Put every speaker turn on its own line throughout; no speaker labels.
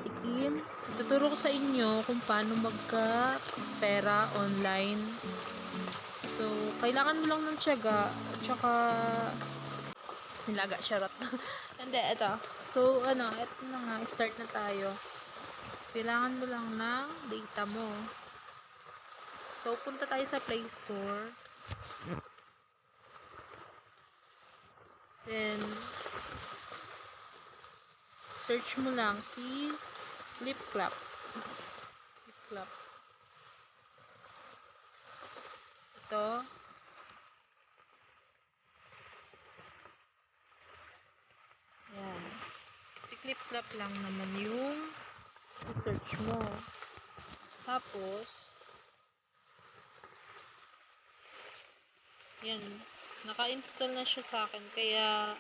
makatikim. Ituturo ko sa inyo kung paano magka-pera online. So, kailangan mo lang ng tiyaga at saka nilaga, charot. Hindi, ito. So, ito na nga, start na tayo. Kailangan mo lang ng data mo. So, punta tayo sa Play Store. Then, search mo lang si Flipclap. Flipclap. Ito. Yan. Si Flipclap lang naman yung search mo. Tapos, yan. Naka-install na siya sa akin. Kaya,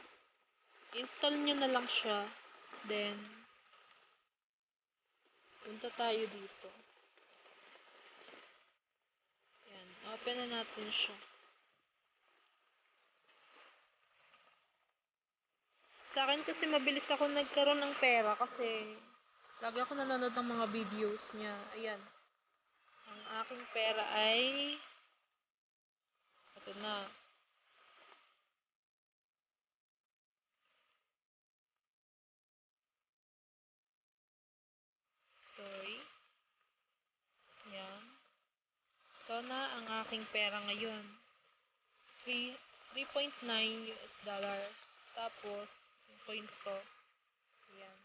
install nyo na lang siya. Then, punta tayo dito. Yan. Open na natin siya. Sa akin kasi mabilis ako nagkaroon ng pera kasi lagi ako nanonood ng mga videos niya. Ayan. Ang aking pera ay ito na. Sorry. Ayan. Ito na ang aking pera ngayon. 3.9 US dollars. Tapos, yung coins ko. Ayan.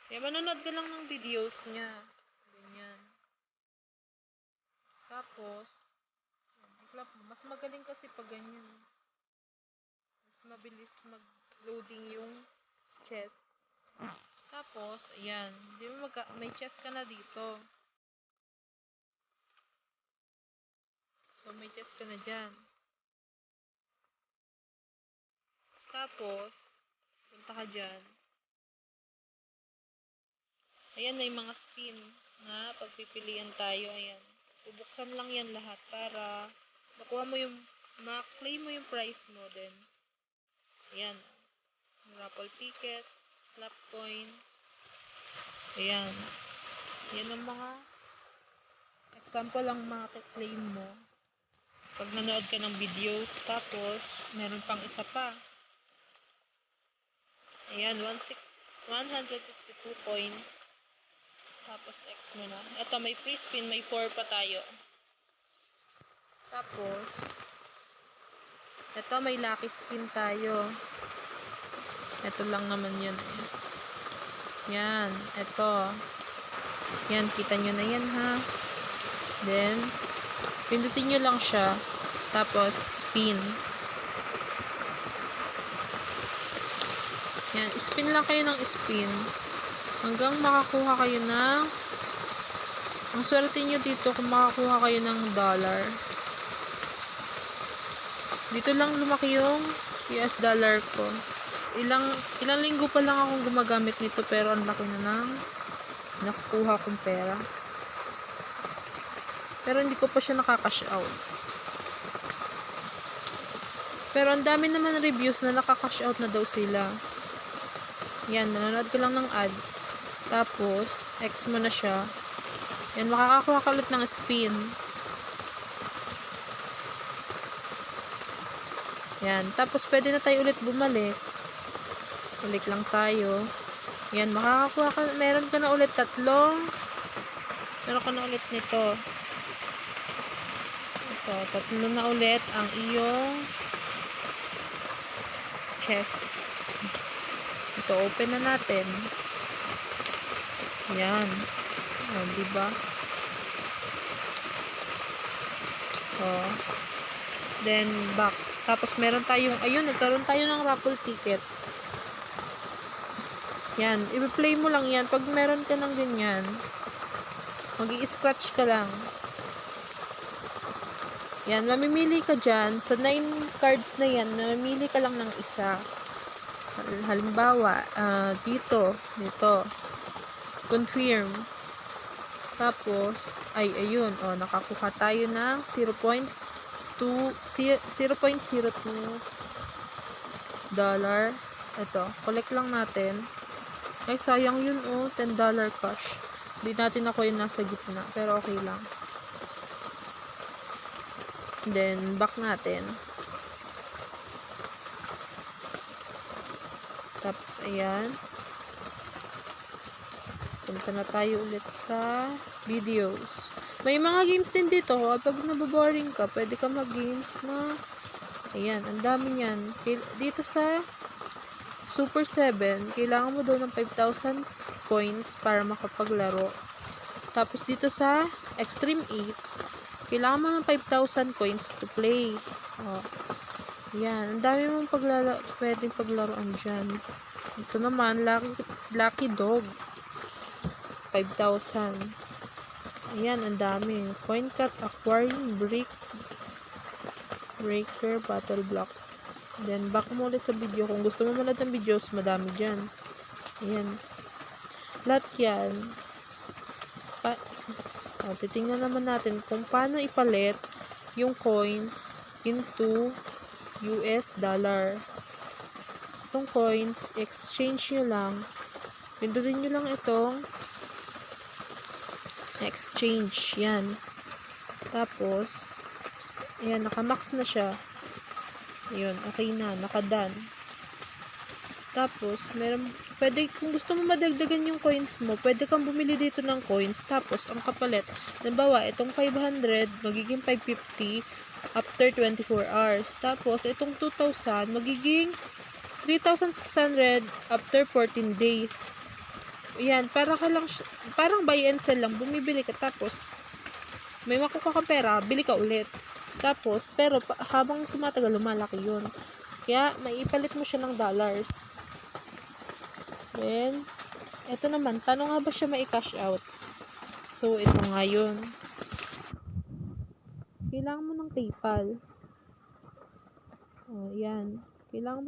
Kaya manonood ka lang ng videos niya. Ganyan. Tapos, mas magaling kasi pag ganyan. Mas mabilis mag-loading yung chest. Tapos, ayan. Di ba may chest ka na dito. So, may chest ka na dyan. Tapos, punta ka dyan. Ayan, may mga spin na pagpipilian tayo. Ayan. Bubuksan lang yan lahat para ma-claim mo yung price mo din. Ayan. Raffle ticket, slot coins. Ayan. Yan ang mga example lang makaka-claim mo. Pag nanood ka ng videos, tapos, meron pang isa pa. Ayan, 162 coins. Tapos, X mo na. Ito, may free spin, may 4 pa tayo. Tapos, ito, may lucky spin tayo. Ito lang naman yun. Yan, ito. Yan, kita nyo na yan, ha. Then, pindutin nyo lang siya. Tapos, spin. Yan, spin lang kayo ng spin. Hanggang makakuha kayo ng ang swerte nyo dito kung makakuha kayo ng dollar. Dito lang lumaki yung US dollar ko. Ilang linggo pa lang akong gumagamit nito pero ang laki na ng nakukuha kong pera. Pero hindi ko pa siya nakakash out. Pero ang dami naman reviews na nakakash out na daw sila. Yan, manonood ka lang ng ads. Tapos, X mo na siya. Yan, makakakuha ka ulit ng spin. Yan, tapos pwede na tayo ulit bumalik. Balik lang tayo. Yan, makakakuha ka, meron ka na ulit meron ka na ulit nito. Ito, 3 na ulit ang iyong chest. Ito, open na natin. Yan. O, diba? O. Then, back. Tapos, meron tayong, ayun, nagkaroon tayo ng raffle ticket. Yan. I-play mo lang yan. Pag meron ka ng ganyan, mag-i-scratch ka lang. Yan. Mamimili ka dyan. Sa 9 cards na yan, mamimili ka lang ng isa. Halimbawa, dito. Confirm. Tapos, ayun. O, nakakuha tayo ng 0.02 dollar. Ito, collect lang natin. Ay, sayang yun, oh. $10 cash. Hindi natin ako yung nasa gitna. Pero okay lang. Then, back natin. Tapos, ayan. Punta na tayo ulit sa videos. May mga games din dito. Kapag nababoring ka, pwede ka mag-games na ayan, ang dami niyan. Dito sa Super 7, kailangan mo daw ng 5,000 coins para makapaglaro. Tapos dito sa Extreme 8, kailangan mo ng 5,000 coins to play. Oh. Yan, ang dami mong pwedeng paglaruan dyan. Ito naman, Lucky Dog. 5,000. Ayan, ang dami. Coin Cut, Aquarium, Breaker, Battle Block. Then, back mo ulit sa video. Kung gusto mo manood ng videos, madami dyan. Ayan. Lahat yan. Titingnan naman natin kung paano ipalit yung coins into US dollar. Itong coins, exchange nyo lang. Pindutin nyo lang itong exchange. Yan. Tapos, ayan, nakamax na siya. Ayun, okay na. Nakadone. Tapos, kung gusto mo madagdagan yung coins mo, pwede kang bumili dito ng coins. Tapos, ang kapalit, halimbawa, itong 500, magiging 550 after 24 hours. Tapos, itong 2,000, magiging 3,600 after 14 days. Ayan, parang buy and sell lang. Bumibili ka, tapos, may makukuha kang pera, bili ka ulit. Tapos, pero, habang tumatagal, lumalaki yun. Kaya, maipalit mo siya ng dollars. Then, ito naman, paano nga ba siya mai-cash out? So, ito nga yun. Kailangan mo ng PayPal. Oh, yan. Kailangan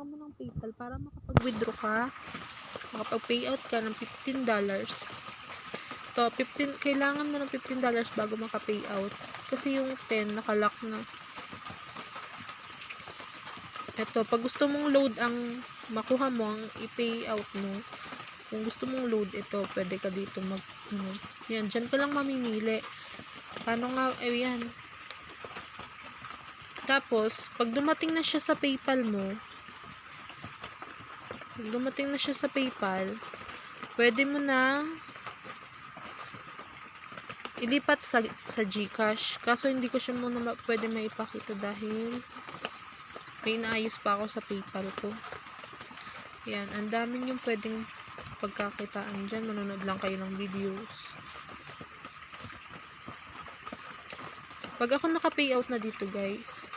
mo ng PayPal para makapag-withdraw ka, makapag-payout ka ng $15. To, kailangan mo ng $15 bago maka-payout. Kasi yung 10, nakalock na. Ito, pag gusto mong load ang makuha mo, ang i-pay out mo, kung gusto mong load ito, pwede ka dito yan, dyan ka lang mamimili. Paano nga, yan. Tapos, pag dumating na siya sa PayPal mo, pwede mo na ilipat sa GCash. Kaso, hindi ko siya muna pwede maipakita dahil may inaayos pa ako sa PayPal ko. Yan, ang dami yung pwedeng pagkakitaan dyan. Manonood lang kayo ng videos. Pag ako naka-payout na dito, guys,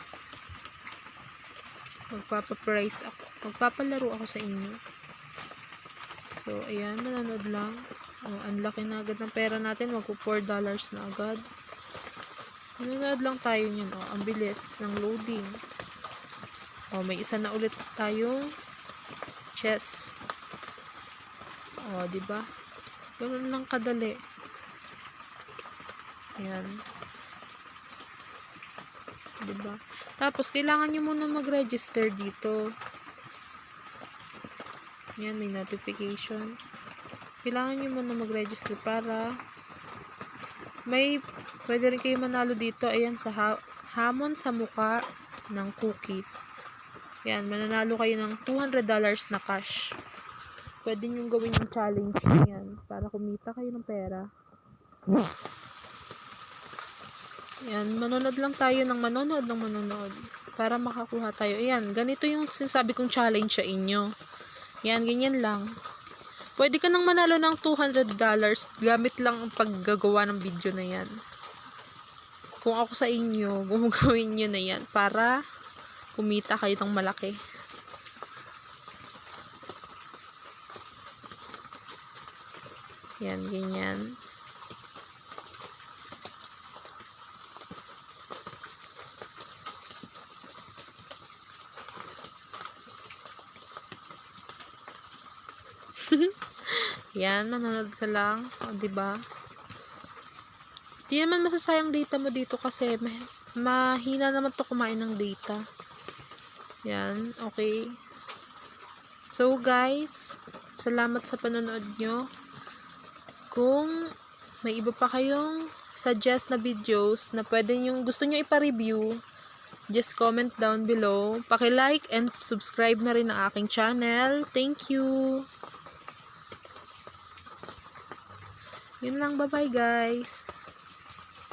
magpapalaro ako sa inyo. So, ayan, manonood lang. Oh, ang laki na agad ng pera natin. $4 na agad. Manonood lang tayo niyan. Oh, ang bilis ng loading. Oh, may isa na ulit tayong chess. Oh, diba? Ganun lang kadali. Ayan. Diba? Tapos, kailangan nyo muna mag-register dito. Ayan, may notification. Kailangan nyo muna mag-register para pwede rin kayo manalo dito. Ayan, sa hamon sa muka ng cookies. Yan, mananalo kayo ng $200 na cash. Pwede nyo gawin yung challenge yan para kumita kayo ng pera. Yan, manonood lang tayo ng manonood para makakuha tayo. Ayan, ganito yung sinasabi kong challenge sa inyo. Yan, ganyan lang. Pwede ka nang manalo ng $200 gamit lang ang paggagawa ng video na yan. Kung ako sa inyo, gumagawin nyo na yan para kumita kayo ng malaki. Yan, ganyan. Yan, manonood ka lang. O, diba? Di naman masasayang data mo dito kasi mahina naman to kumain ng data. Yan, okay. So guys, salamat sa panonood nyo. Kung may iba pa kayong suggest na videos na gusto nyo ipa-review, just comment down below. Paki-like and subscribe na rin ang aking channel. Thank you. Yun lang, bye-bye guys.